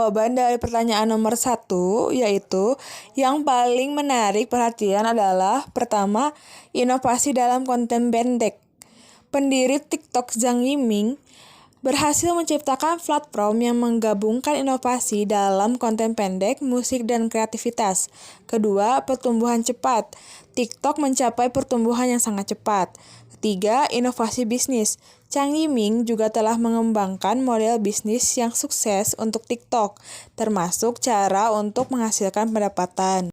Jawaban dari pertanyaan nomor 1 yaitu yang paling menarik perhatian adalah pertama, inovasi dalam konten pendek. Pendiri TikTok Zhang Yiming berhasil menciptakan platform yang menggabungkan inovasi dalam konten pendek, musik, dan kreativitas. Kedua, pertumbuhan cepat. TikTok mencapai pertumbuhan yang sangat cepat. Ketiga, inovasi bisnis. Zhang Yiming juga telah mengembangkan model bisnis yang sukses untuk TikTok, termasuk cara untuk menghasilkan pendapatan.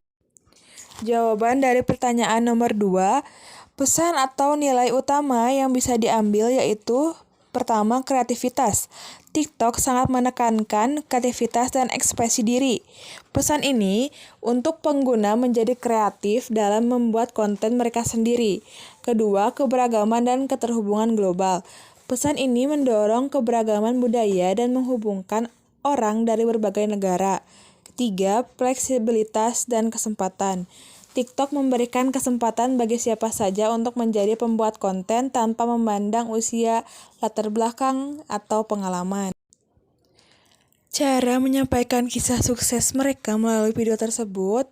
Jawaban dari pertanyaan nomor 2, pesan atau nilai utama yang bisa diambil yaitu pertama, kreativitas. TikTok sangat menekankan kreativitas dan ekspresi diri. Pesan ini untuk pengguna menjadi kreatif dalam membuat konten mereka sendiri. Kedua, keberagaman dan keterhubungan global. Pesan ini mendorong keberagaman budaya dan menghubungkan orang dari berbagai negara. Ketiga, fleksibilitas dan kesempatan. TikTok memberikan kesempatan bagi siapa saja untuk menjadi pembuat konten tanpa memandang usia, latar belakang, atau pengalaman. Cara menyampaikan kisah sukses mereka melalui video tersebut.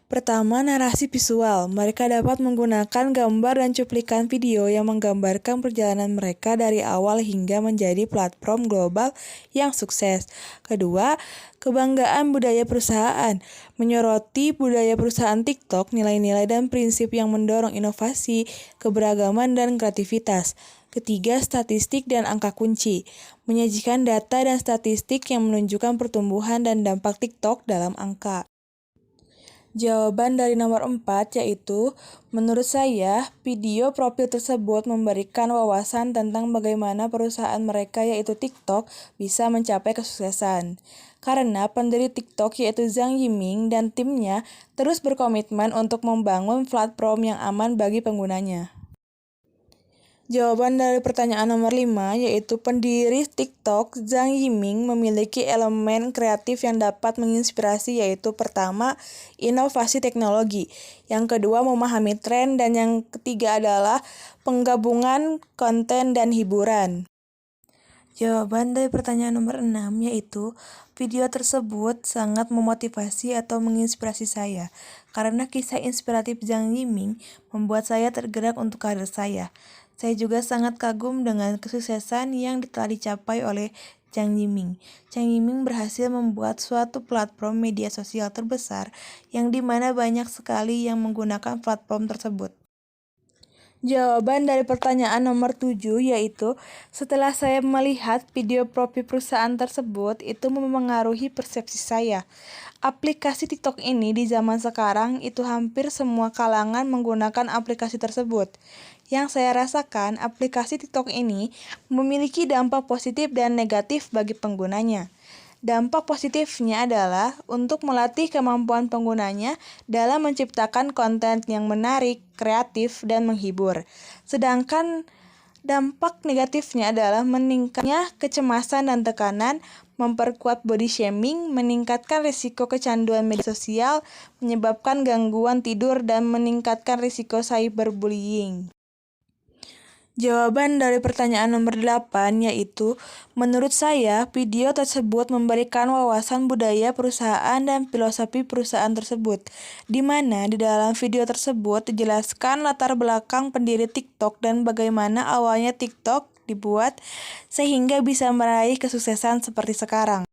Pertama, narasi visual. Mereka dapat menggunakan gambar dan cuplikan video yang menggambarkan perjalanan mereka dari awal hingga menjadi platform global yang sukses. Kedua, kebanggaan budaya perusahaan. Menyoroti budaya perusahaan TikTok, nilai-nilai dan prinsip yang mendorong inovasi, keberagaman, dan kreativitas. Ketiga, statistik dan angka kunci. Menyajikan data dan statistik yang menunjukkan pertumbuhan dan dampak TikTok dalam angka. Jawaban dari nomor 4 yaitu, menurut saya, video profil tersebut memberikan wawasan tentang bagaimana perusahaan mereka yaitu TikTok bisa mencapai kesuksesan. Karena pendiri TikTok yaitu Zhang Yiming dan timnya terus berkomitmen untuk membangun platform yang aman bagi penggunanya. Jawaban dari pertanyaan nomor 5 yaitu pendiri TikTok Zhang Yiming memiliki elemen kreatif yang dapat menginspirasi yaitu pertama, inovasi teknologi, yang kedua memahami tren, dan yang ketiga adalah penggabungan konten dan hiburan. Jawaban dari pertanyaan nomor 6 yaitu video tersebut sangat memotivasi atau menginspirasi saya karena kisah inspiratif Zhang Yiming membuat saya tergerak untuk karir saya. Saya juga sangat kagum dengan kesuksesan yang telah dicapai oleh Zhang Yiming. Zhang Yiming berhasil membuat suatu platform media sosial terbesar yang dimana banyak sekali yang menggunakan platform tersebut. Jawaban dari pertanyaan nomor 7 yaitu, setelah saya melihat video profil perusahaan tersebut, itu memengaruhi persepsi saya. Aplikasi TikTok ini di zaman sekarang itu hampir semua kalangan menggunakan aplikasi tersebut. Yang saya rasakan, aplikasi TikTok ini memiliki dampak positif dan negatif bagi penggunanya. Dampak positifnya adalah untuk melatih kemampuan penggunanya dalam menciptakan konten yang menarik, kreatif, dan menghibur. Sedangkan dampak negatifnya adalah meningkatnya kecemasan dan tekanan, memperkuat body shaming, meningkatkan risiko kecanduan media sosial, menyebabkan gangguan tidur, dan meningkatkan risiko cyberbullying. Jawaban dari pertanyaan nomor 8 yaitu, menurut saya, video tersebut memberikan wawasan budaya perusahaan dan filosofi perusahaan tersebut, di mana di dalam video tersebut dijelaskan latar belakang pendiri TikTok dan bagaimana awalnya TikTok dibuat sehingga bisa meraih kesuksesan seperti sekarang.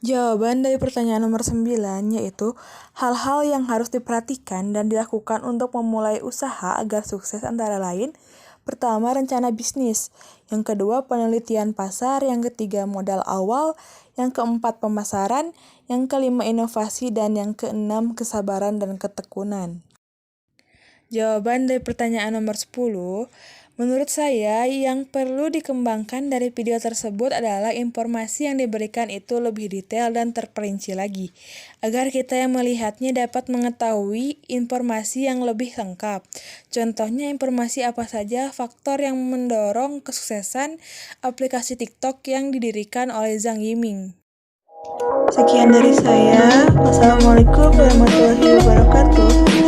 Jawaban dari pertanyaan nomor 9 yaitu, hal-hal yang harus diperhatikan dan dilakukan untuk memulai usaha agar sukses antara lain, pertama, rencana bisnis, yang kedua, penelitian pasar, yang ketiga, modal awal, yang keempat, pemasaran, yang kelima, inovasi, dan yang keenam, kesabaran dan ketekunan. Jawaban dari pertanyaan nomor 10, menurut saya yang perlu dikembangkan dari video tersebut adalah informasi yang diberikan itu lebih detail dan terperinci lagi, agar kita yang melihatnya dapat mengetahui informasi yang lebih lengkap. Contohnya informasi apa saja faktor yang mendorong kesuksesan aplikasi TikTok yang didirikan oleh Zhang Yiming. Sekian dari saya. Wassalamualaikum warahmatullahi wabarakatuh.